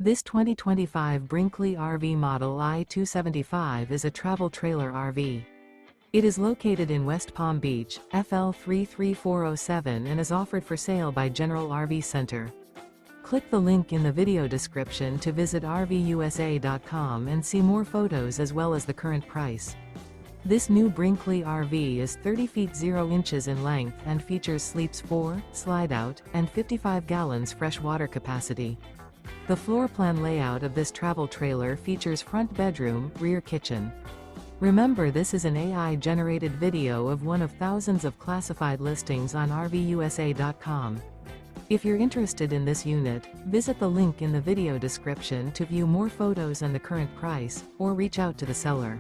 This 2025 Brinkley RV Model I 275 is a travel trailer RV. It is located in West Palm Beach, FL 33407 and is offered for sale by General RV Center. Click the link in the video description to visit RVUSA.com and see more photos as well as the current price. This new Brinkley RV is 30 feet 0 inches in length and features sleeps 4, slide-out, and 55 gallons fresh water capacity. The floor plan layout of this travel trailer features front bedroom, rear kitchen. Remember, this is an AI-generated video of one of thousands of classified listings on RVUSA.com. If you're interested in this unit, visit the link in the video description to view more photos and the current price, or reach out to the seller.